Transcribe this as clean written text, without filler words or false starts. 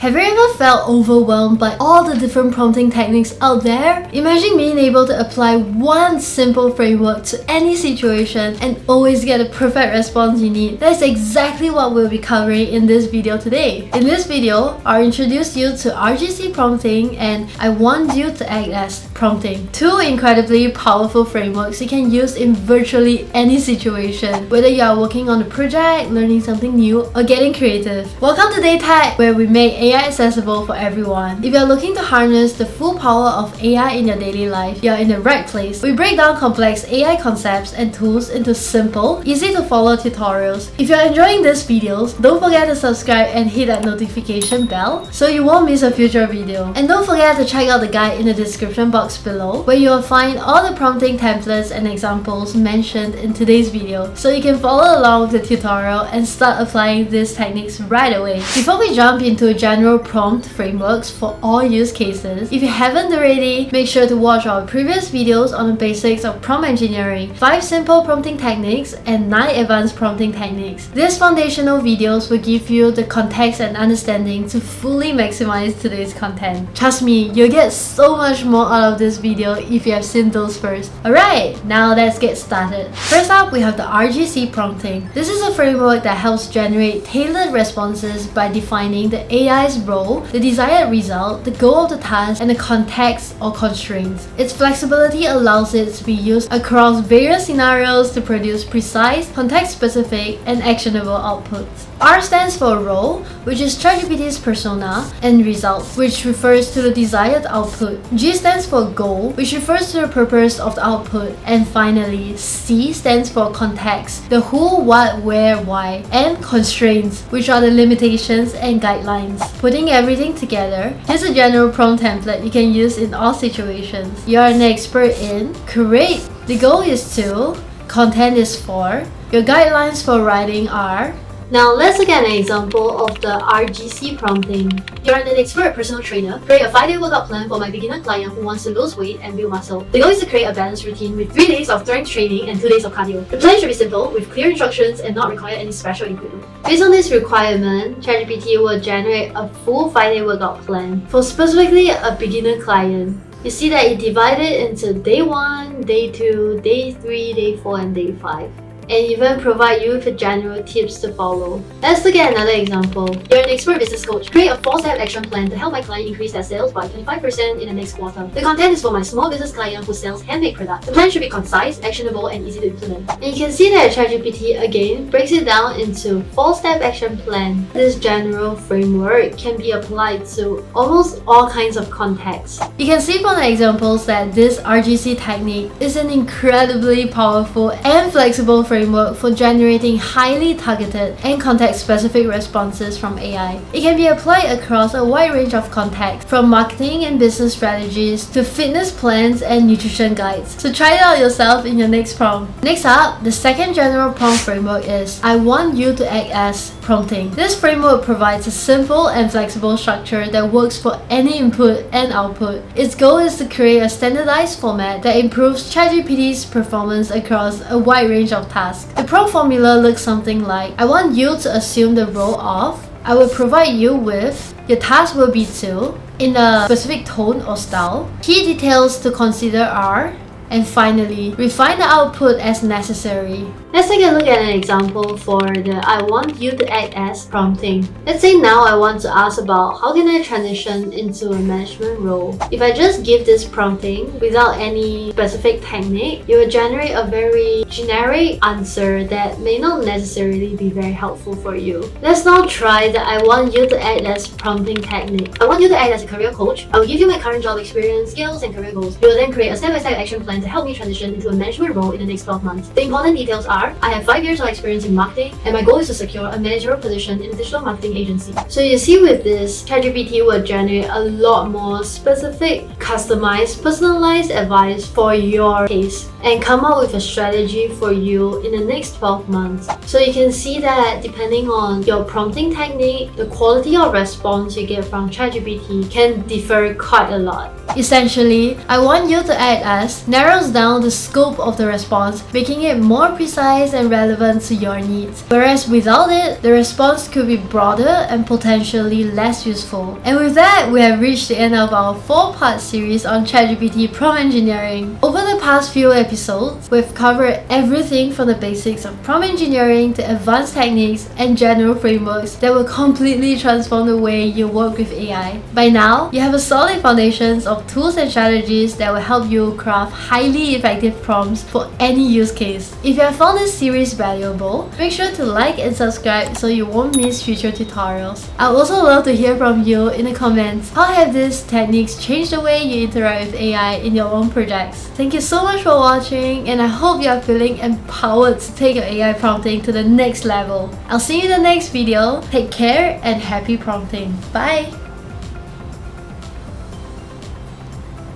Have you ever felt overwhelmed by all the different prompting techniques out there? Imagine being able to apply one simple framework to any situation and always get the perfect response you need. That's exactly what we'll be covering in this video today. In this video, I'll introduce you to RGC Prompting and I want you to act as Prompting. Two incredibly powerful frameworks you can use in virtually any situation, whether you are working on a project, learning something new, or getting creative. Welcome to DayTech, where we make AI accessible for everyone. If you're looking to harness the full power of AI in your daily life, you're in the right place. We break down complex AI concepts and tools into simple, easy to follow tutorials. If you're enjoying these videos, don't forget to subscribe and hit that notification bell so you won't miss a future video. And don't forget to check out the guide in the description box below, where you will find all the prompting templates and examples mentioned in today's video, so you can follow along with the tutorial and start applying these techniques right away. Before we jump into general prompt frameworks for all use cases, if you haven't already, make sure to watch our previous videos on the basics of prompt engineering, 5 simple prompting techniques, and 9 advanced prompting techniques. These foundational videos will give you the context and understanding to fully maximize today's content. Trust me, you'll get so much more out of this video if you have seen those first. Alright, now let's get started. First up, we have the RGC Prompting. This is a framework that helps generate tailored responses by defining the AI's role, the desired result, the goal of the task, and the context or constraints. Its flexibility allows it to be used across various scenarios to produce precise, context-specific, and actionable outputs. R stands for role, which is ChatGPT's persona, and result, which refers to the desired output. G stands for goal, which refers to the purpose of the output. And finally, C stands for context, the who, what, where, why, and constraints, which are the limitations and guidelines. Putting everything together, here's a general prompt template you can use in all situations. You are an expert in create. The goal is to, content is for, your guidelines for writing are. Now let's look at an example of the RGC prompting. You're an expert personal trainer. Create a 5-day workout plan for my beginner client who wants to lose weight and build muscle. The goal is to create a balanced routine with 3 days of strength training and 2 days of cardio. The plan should be simple, with clear instructions and not require any special equipment. Based on this requirement, ChatGPT will generate a full 5-day workout plan for specifically a beginner client. You see that it divided into day 1, day 2, day 3, day 4, and day 5. And even provide you with general tips to follow. Let's look at another example. You're an expert business coach. Create a 4-step action plan to help my client increase their sales by 25% in the next quarter. The content is for my small business client who sells handmade products. The plan should be concise, actionable, and easy to implement. And you can see that ChatGPT again breaks it down into 4-step action plan. This general framework can be applied to almost all kinds of contexts. You can see from the examples that this RGC technique is an incredibly powerful and flexible framework for generating highly targeted and context-specific responses from AI. It can be applied across a wide range of contexts, from marketing and business strategies to fitness plans and nutrition guides. So try it out yourself in your next prompt. Next up, the second general prompt framework is I want you to act as Prompting. This framework provides a simple and flexible structure that works for any input and output. Its goal is to create a standardized format that improves ChatGPT's performance across a wide range of tasks. The prompt formula looks something like, I want you to assume the role of, I will provide you with, your task will be to, in a specific tone or style. Key details to consider are, and finally, refine the output as necessary. Let's take a look at an example for the I want you to act as prompting. Let's say now I want to ask about how can I transition into a management role. If I just give this prompting without any specific technique, it will generate a very generic answer that may not necessarily be very helpful for you. Let's now try the I want you to act as prompting technique. I want you to act as a career coach. I will give you my current job experience, skills, and career goals. You will then create a step-by-step action plan to help me transition into a management role in the next 12 months. The important details are, I have 5 years of experience in marketing and my goal is to secure a managerial position in a digital marketing agency. So you see with this, ChatGPT will generate a lot more specific, customized, personalized advice for your case and come up with a strategy for you in the next 12 months. So you can see that depending on your prompting technique, the quality of response you get from ChatGPT can differ quite a lot. Essentially, I want you to act as narrow narrows down the scope of the response, making it more precise and relevant to your needs. Whereas without it, the response could be broader and potentially less useful. And with that, we have reached the end of our 4-part series on ChatGPT prompt engineering. Over the past few episodes, we've covered everything from the basics of prompt engineering to advanced techniques and general frameworks that will completely transform the way you work with AI. By now, you have a solid foundation of tools and strategies that will help you craft highly effective prompts for any use case. If you have found this series valuable, make sure to like and subscribe so you won't miss future tutorials. I'd also love to hear from you in the comments. How have these techniques changed the way you interact with AI in your own projects? Thank you so much for watching, and I hope you are feeling empowered to take your AI prompting to the next level. I'll see you in the next video. Take care and happy prompting. Bye!